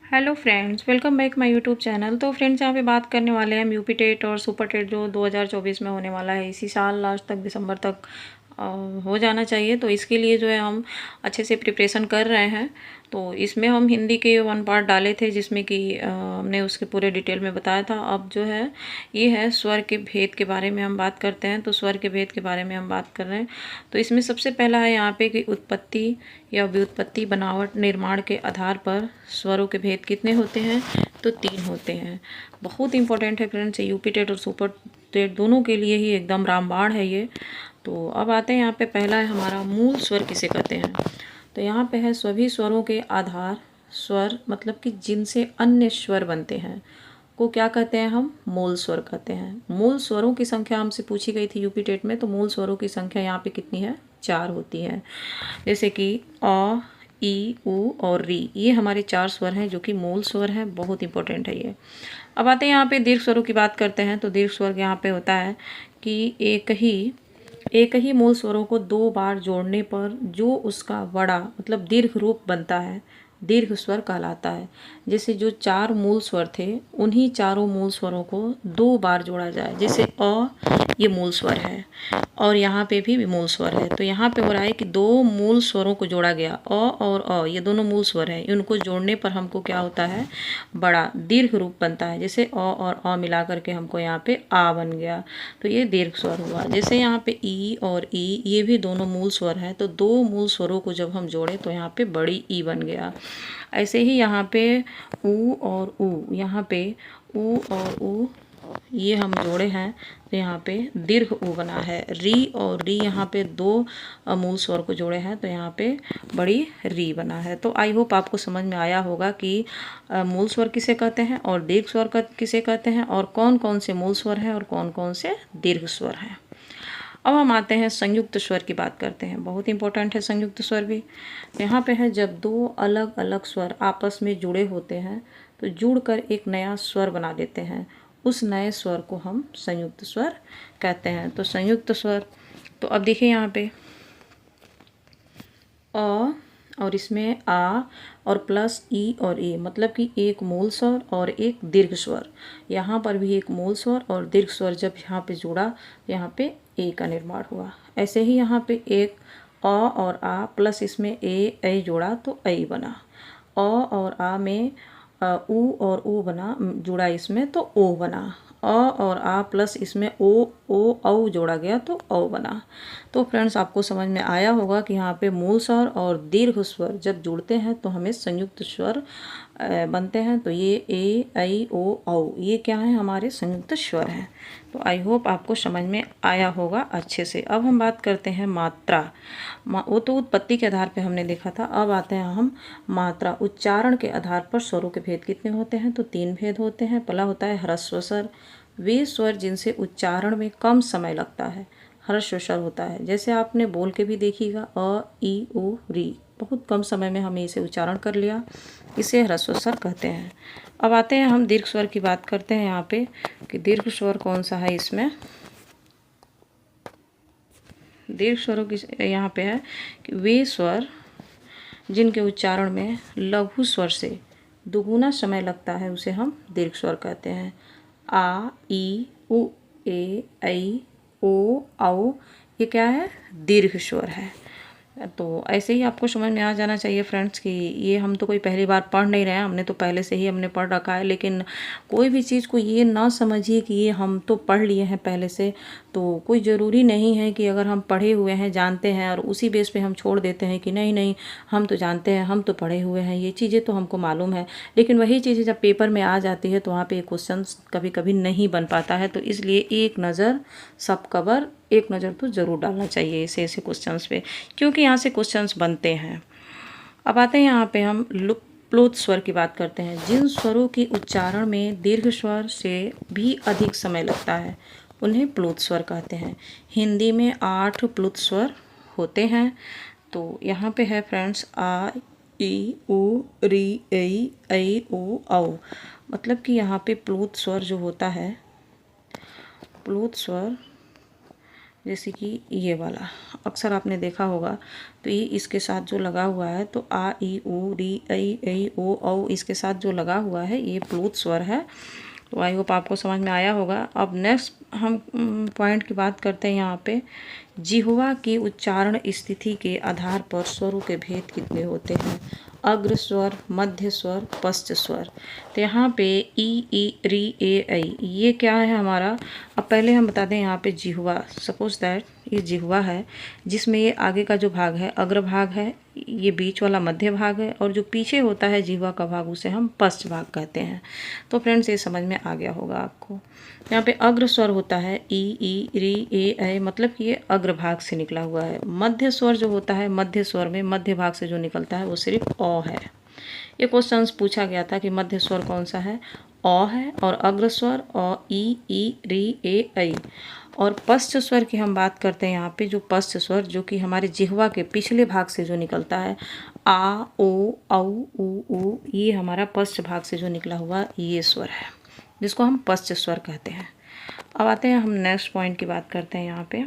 Hello friends, welcome back my YouTube channel. तो friends, यहाँ पे बात करने वाले हैं हम यूपी टेट और सुपर टेट जो 2024 में होने वाला है। इसी साल लास्ट तक दिसंबर तक हो जाना चाहिए। तो इसके लिए जो है हम अच्छे से प्रिपरेशन कर रहे हैं। तो इसमें हम हिंदी के 1 पार्ट डाले थे जिसमें कि हमने उसके पूरे डिटेल में बताया था। अब जो है ये है स्वर के भेद के बारे में हम बात करते हैं। तो स्वर के भेद के बारे में हम बात कर रहे हैं। तो इसमें सबसे पहला है यहाँ पे कि उत्पत्ति या व्युत्पत्ति, बनावट, निर्माण के आधार पर स्वरों के भेद कितने होते हैं? तो 3 होते हैं। बहुत इंपॉर्टेंट है फ्रेंड्स, यूपी टेट और सुपर टेट दोनों के लिए ही एकदम रामबाण है ये। तो अब आते हैं यहाँ पे, पहला है हमारा मूल स्वर किसे कहते हैं। तो यहाँ पे है सभी स्वरों के आधार स्वर, मतलब कि जिनसे अन्य स्वर बनते हैं को क्या कहते हैं? हम मूल स्वर कहते हैं। मूल स्वरों की संख्या हमसे पूछी गई थी यूपी टेट में। तो मूल स्वरों की संख्या यहाँ पे कितनी है? 4 होती है। जैसे कि अ, ई, उ और री, ये हमारे 4 स्वर हैं जो कि मूल स्वर हैं। बहुत इंपॉर्टेंट है ये। अब आते हैं यहाँ पे दीर्घ स्वरों की बात करते हैं। तो दीर्घ स्वर यहाँ पे होता है कि एक ही मूल स्वरों को 2 बार जोड़ने पर जो उसका बड़ा मतलब दीर्घ रूप बनता है दीर्घ स्वर कहलाता है। जैसे जो 4 मूल स्वर थे उन्हीं चारों मूल स्वरों को 2 बार जोड़ा जाए। जैसे अ, ये मूल स्वर है और यहाँ पे भी मूल स्वर है। तो यहाँ पे हो रहा है कि 2 मूल स्वरों को जोड़ा गया। अ और अ ये दोनों मूल स्वर हैं। इनको जोड़ने पर हमको क्या होता है? बड़ा दीर्घ रूप बनता है। जैसे अ और अ मिला करके हमको यहाँ पे आ बन गया। तो ये दीर्घ स्वर हुआ। जैसे यहाँ पे ई और ई, ये भी दोनों मूल स्वर हैं। तो 2 मूल स्वरों को जब हम जोड़े तो यहाँ पे बड़ी ई बन गया। ऐसे ही यहाँ पे ऊ और ऊ, यहाँ पे ऊ और ऊ ये हम जोड़े हैं तो यहाँ पे दीर्घ ऊ बना है। री और री, यहाँ पे 2 मूल स्वर को जोड़े हैं तो यहाँ पे बड़ी री बना है। तो आई होप आपको समझ में आया होगा कि मूल स्वर किसे कहते हैं और दीर्घ स्वर किसे कहते हैं और कौन कौन से मूल स्वर हैं और कौन कौन से दीर्घ स्वर हैं। अब हम आते हैं संयुक्त स्वर की बात करते हैं। बहुत इंपॉर्टेंट है संयुक्त स्वर भी। यहाँ पे है जब 2 अलग अलग स्वर आपस में जुड़े होते हैं तो जुड़कर एक नया स्वर बना देते हैं। उस नए स्वर को हम संयुक्त स्वर कहते हैं। तो संयुक्त स्वर, तो अब देखिए यहाँ पे अ और इसमें आ और प्लस ई और ए, मतलब कि एक मूल स्वर और एक दीर्घ स्वर। यहाँ पर भी एक मूल स्वर और दीर्घ स्वर जब यहाँ पे जुड़ा तो यहाँ पे ए का निर्माण हुआ। ऐसे ही यहाँ पे एक अ और आ प्लस इसमें ए जोड़ा तो ऐ बना। अ और आ में ऊ और ऊ बना, जुड़ा इसमें तो ओ बना। अ और आ प्लस इसमें ओ औ जोड़ा गया तो औ बना। तो फ्रेंड्स, आपको समझ में आया होगा कि यहाँ पे मूल स्वर और दीर्घ स्वर जब जुड़ते हैं तो हमें संयुक्त स्वर बनते हैं। तो ये ए, ऐ, ओ, औ, ये क्या है? हमारे संयुक्त स्वर हैं। तो आई होप आपको समझ में आया होगा अच्छे से। अब हम बात करते हैं मात्रा। वो तो उत्पत्ति के आधार पे हमने देखा था। अब आते हैं हम मात्रा। उच्चारण के आधार पर स्वरों के भेद कितने होते हैं? तो 3 भेद होते हैं। पहला होता है ह्रस्व स्वर, वे स्वर जिनसे उच्चारण में कम समय लगता है, ह्रस्व स्वर होता है। जैसे आपने बोल के भी देखिएगा, अ, ई, उ, री, बहुत कम समय में हमने इसे उच्चारण कर लिया, इसे ह्रस्व स्वर कहते हैं। अब आते हैं हम दीर्घ स्वर की बात करते हैं यहाँ पे कि दीर्घ स्वर कौन सा है। इसमें दीर्घ स्वरों की यहाँ पे है कि वे स्वर जिनके उच्चारण में लघु स्वर से दुगुना समय लगता है उसे हम दीर्घ स्वर कहते हैं। आ, ई, उ, ए, ऐ, ओ, औ, ये क्या है? दीर्घ स्वर है। तो ऐसे ही आपको समझ में आ जाना चाहिए फ्रेंड्स कि ये हम तो कोई पहली बार पढ़ नहीं रहे हैं, हमने तो पहले से ही हमने पढ़ रखा है। लेकिन कोई भी चीज़ को ये ना समझिए कि ये हम तो पढ़ लिए हैं पहले से। तो कोई ज़रूरी नहीं है कि अगर हम पढ़े हुए हैं, जानते हैं और उसी बेस पे हम छोड़ देते हैं कि नहीं नहीं हम तो जानते हैं, हम तो पढ़े हुए हैं, ये चीज़ें तो हमको मालूम है। लेकिन वही चीज़ें जब पेपर में आ जाती है तो वहाँ पे क्वेश्चन कभी कभी नहीं बन पाता है। तो इसलिए एक नज़र सब कवर, एक नज़र तो ज़रूर डालना चाहिए ऐसे ऐसे क्वेश्चंस पे, क्योंकि यहाँ से क्वेश्चंस बनते हैं। अब आते हैं यहाँ पे हम प्लोत स्वर की बात करते हैं। जिन स्वरों के उच्चारण में दीर्घ स्वर से भी अधिक समय लगता है उन्हें प्लोत स्वर कहते हैं। हिंदी में 8 प्लुत स्वर होते हैं। तो यहाँ पे है फ्रेंड्स आ, ई, उ, री, ऐ, ओ, औ, मतलब कि यहाँ पे प्लुत स्वर जो होता है, प्लुत स्वर जैसे कि ये वाला अक्सर आपने देखा होगा, तो ये इसके साथ जो लगा हुआ है, तो आ ई ऊ री ऐ ओ औ इसके साथ जो लगा हुआ है ये प्लूत स्वर है। तो आई होप आपको समझ में आया होगा। अब नेक्स्ट हम पॉइंट की बात करते हैं यहाँ पे, जिह्वा की उच्चारण स्थिति के आधार पर स्वरों के भेद कितने होते हैं? अग्र स्वर, मध्य स्वर, पश्च स्वर। तो यहाँ पे ई री ए ऐ ये क्या है हमारा? अब पहले हम बता दें यहाँ पे जिह्वा, सपोज दैट ये जिह्वा है, जिसमें ये आगे का जो भाग है अग्र भाग है, ये बीच वाला मध्य भाग है, और जो पीछे होता है जिह्वा का भाग उसे हम पश्च भाग कहते हैं। तो फ्रेंड्स ये समझ में आ गया होगा आपको। यहाँ पे अग्र स्वर होता है ई री ए ऐ, मतलब कि ये अग्र भाग से निकला हुआ है। मध्य स्वर जो होता है, मध्य स्वर में मध्य भाग से जो निकलता है वो सिर्फ अ है। ये क्वेश्चन पूछा गया था कि मध्य स्वर कौन सा है? अ है। और अग्र स्वर अ ई री ए ऐ। और पश्च स्वर की हम बात करते हैं यहाँ पे, जो पश्च स्वर जो कि हमारे जिह्वा के पिछले भाग से जो निकलता है, आ ओ औ ऊ, ये हमारा पश्च भाग से जो निकला हुआ ये स्वर है, जिसको हम पश्च स्वर कहते हैं। अब आते हैं हम नेक्स्ट पॉइंट की बात करते हैं यहाँ पे।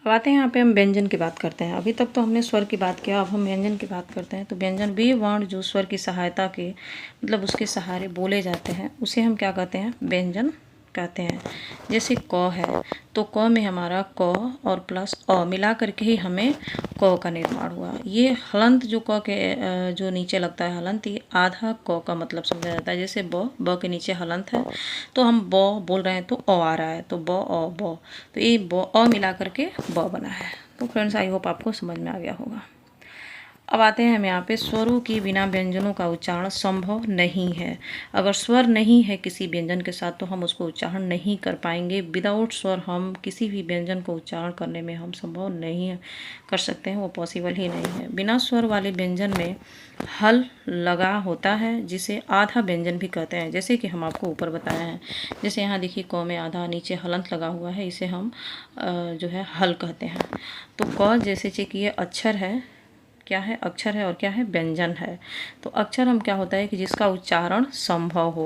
अब आते हैं यहाँ पे हम व्यंजन की बात करते हैं। अभी तक तो हमने स्वर की बात किया, अब हम व्यंजन की बात करते हैं। तो व्यंजन वे वर्ण जो स्वर की सहायता के मतलब उसके सहारे बोले जाते हैं उसे हम क्या कहते हैं? व्यंजन कहते हैं। जैसे क है, तो क में हमारा क और प्लस अ मिला करके ही हमें क का निर्माण हुआ। ये हलंत जो क के जो नीचे लगता है हलंत, ये आधा क का मतलब समझा जाता है। जैसे ब के नीचे हलंत है, तो हम ब बोल रहे हैं तो अ आ रहा है, तो ब अ ब, तो ये ब अ मिला करके ब बना है। तो फ्रेंड्स आई होप आपको समझ में आ गया होगा। अब आते हैं हम यहाँ पे, स्वरों की बिना व्यंजनों का उच्चारण संभव नहीं है। अगर स्वर नहीं है किसी व्यंजन के साथ तो हम उसको उच्चारण नहीं कर पाएंगे। विदाउट स्वर हम किसी भी व्यंजन को उच्चारण करने में हम संभव नहीं कर सकते हैं, वो पॉसिबल ही नहीं है। बिना स्वर वाले व्यंजन में हल लगा होता है, जिसे आधा व्यंजन भी कहते हैं, जैसे कि हम आपको ऊपर बताया है। जैसे यहाँ देखिए क में आधा नीचे हलंत लगा हुआ है, इसे हम जो है हल कहते हैं। तो क जैसे कि ये अक्षर है, क्या है? अक्षर है, और क्या है? व्यंजन है। तो अक्षर हम क्या होता है कि जिसका उच्चारण संभव हो।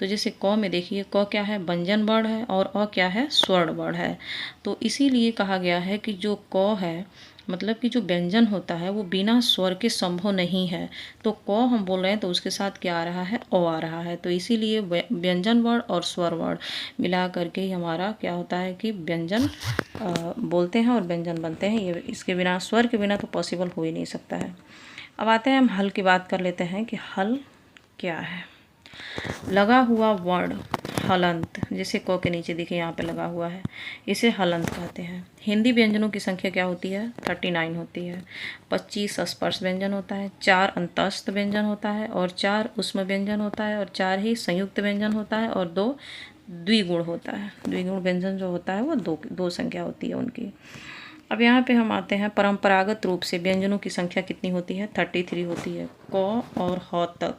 तो जैसे क में देखिए, क क्या है? व्यंजन वर्ण है, और अ क्या है? स्वर्ण वर्ण है। तो इसीलिए कहा गया है कि जो क है, मतलब कि जो व्यंजन होता है वो बिना स्वर के संभव नहीं है। तो क हम बोल रहे हैं तो उसके साथ क्या आ रहा है? ओ आ रहा है। तो इसीलिए व्यंजन वर्ण और स्वर वर्ण मिला करके ही हमारा क्या होता है कि व्यंजन बोलते हैं और व्यंजन बनते हैं। ये इसके बिना, स्वर के बिना तो पॉसिबल हो ही नहीं सकता है। अब आते हैं हम हल की बात कर लेते हैं कि हल क्या है। लगा हुआ वर्ण हलंत, जैसे क के नीचे देखिए यहाँ पे लगा हुआ है, इसे हलंत कहते हैं। हिंदी व्यंजनों की संख्या क्या होती है? 39 होती है। 25 स्पर्श व्यंजन होता है, 4 अंतस्थ व्यंजन होता है, और 4 उष्म व्यंजन होता है, और 4 ही संयुक्त व्यंजन होता है, और 2 द्विगुण होता है। द्विगुण व्यंजन जो होता है वो दो संख्या होती है उनकी। अब यहाँ पे हम आते हैं, परंपरागत रूप से व्यंजनों की संख्या कितनी होती है? 33 होती है। क और ह तक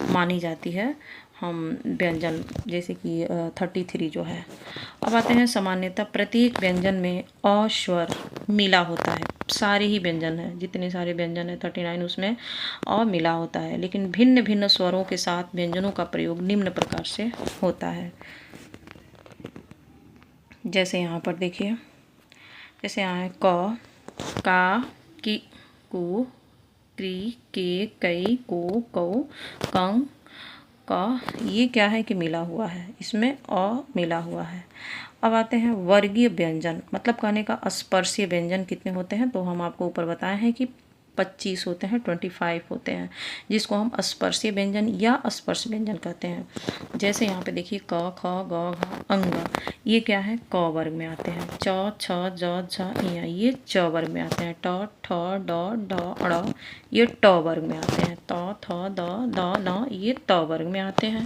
मानी जाती है हम व्यंजन, जैसे कि 33 जो है। अब आते हैं, सामान्यतः प्रत्येक व्यंजन में अ स्वर मिला होता है। सारे ही व्यंजन हैं, जितने सारे व्यंजन हैं 39 उसमें अ मिला होता है। लेकिन भिन्न भिन्न स्वरों के साथ व्यंजनों का प्रयोग निम्न प्रकार से होता है। जैसे यहाँ पर देखिए, जैसे यहाँ है क, का, की, कु, क्री, के, कई, को, कौ, कं, का, ये क्या है कि मिला हुआ है, इसमें अ मिला हुआ है। अब आते हैं वर्गीय व्यंजन, मतलब कहने का स्पर्शीय व्यंजन कितने होते हैं? तो हम आपको ऊपर बताए हैं कि 25 होते हैं, 25 होते हैं, जिसको हम स्पर्शीय व्यंजन या स्पर्श व्यंजन कहते हैं। जैसे यहाँ पे देखिए क, ख, ग, घ, अंग, ये क्या है? क वर्ग में आते हैं। च, छ, ज, झ, ञ, ये च वर्ग में आते हैं। ट, ठ, ड, ढ, ड़, ये ट वर्ग में आते हैं। त, थ, द, न, ये त वर्ग में आते हैं।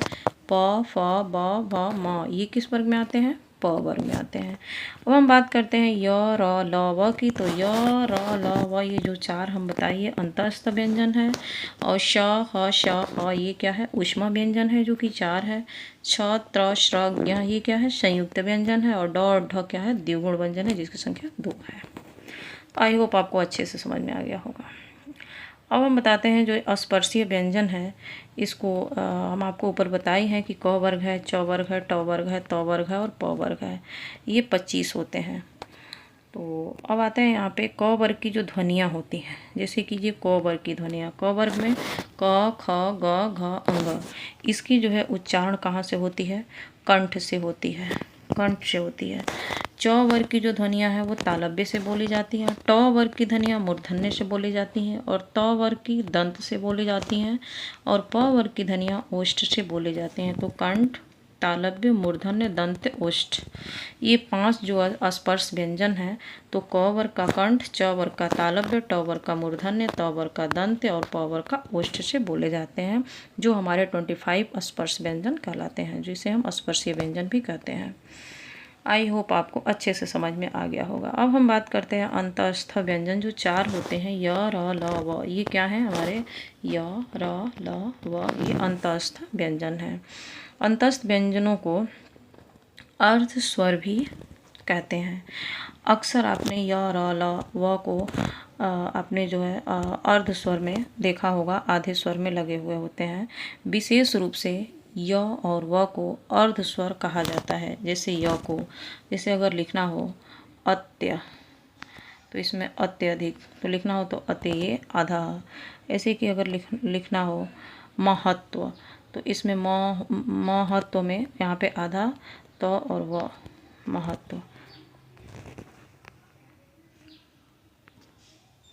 प, फ, ब, भ, म, ये किस वर्ग में आते हैं? प वर्ग में आते हैं। अब हम बात करते हैं य, र, ल, व की। तो य, र, ल, व, ये जो 4 हम बताइए अंतस्थ व्यंजन है। और श, ह, श, ह, ये क्या है? ऊष्मा व्यंजन है, जो कि 4 है। छ, त्र, श्र, ज्ञ, ये क्या है? संयुक्त व्यंजन है। और ड और ढ क्या है? द्विगुण व्यंजन है, जिसकी संख्या 2 है। आई होप आपको अच्छे से समझ में आ गया होगा। अब हम बताते हैं जो अस्पर्शीय व्यंजन है, इसको हम आपको ऊपर बताए हैं कि क वर्ग है, च वर्ग है, ट वर्ग है, त वर्ग है और प वर्ग है। ये 25 होते हैं। तो अब आते हैं यहाँ पे क वर्ग की जो ध्वनियाँ होती हैं, जैसे कि ये क वर्ग की ध्वनियाँ। क वर्ग में क, ख, ग, घ, अंग, इसकी जो है उच्चारण कहाँ से होती है? कंठ से होती है, कंठ से होती है। च वर्ग की जो ध्वनियाँ हैं वो तालव्य से बोली जाती हैं। ट वर्ग की ध्वनियाँ मूर्धन्य से बोली जाती हैं और त वर्ग की दंत से बोली जाती हैं और प वर्ग की ध्वनियाँ ओष्ठ से बोली जाती हैं। तो कंठ, तालव्य, मूर्धन्य, दंत, ओष्ठ, ये 5 जो स्पर्श व्यंजन हैं। तो क वर्ग का कंठ, च वर्ग का तालव्य, ट वर्ग का मूर्धन्य, त वर्ग का दंत और प वर्ग का ओष्ठ से बोले जाते हैं, जो हमारे 25 स्पर्श व्यंजन कहलाते हैं, जिसे हम स्पर्शीय व्यंजन भी कहते हैं। आई होप आपको अच्छे से समझ में आ गया होगा। अब हम बात करते हैं अंतस्थ व्यंजन, जो 4 होते हैं, य, र, ल, व। ये क्या है हमारे? य, र, ल, व, ये अंतस्थ व्यंजन है। अंतस्थ व्यंजनों को अर्ध स्वर भी कहते हैं। अक्सर आपने य, र, ल, व को आपने जो है अर्ध स्वर में देखा होगा, आधे स्वर में लगे हुए होते हैं। विशेष रूप से य और व को अर्ध स्वर कहा जाता है। जैसे य को, जैसे अगर लिखना हो अत्य, तो इसमें अत्यधिक, तो लिखना हो तो अत्यय आधा। ऐसे कि अगर लिखना हो महत्व, तो इसमें महत्व में यहाँ पे आधा, तो और व, महत्व।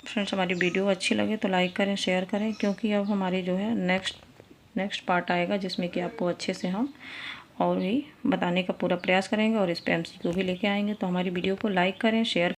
फ्रेंड्स, हमारी वीडियो अच्छी लगे तो लाइक करें, शेयर करें, क्योंकि अब हमारी जो है नेक्स्ट पार्ट आएगा, जिसमें कि आपको अच्छे से हम और भी बताने का पूरा प्रयास करेंगे और इस पे MCQ भी लेके आएंगे। तो हमारी वीडियो को लाइक करें, शेयर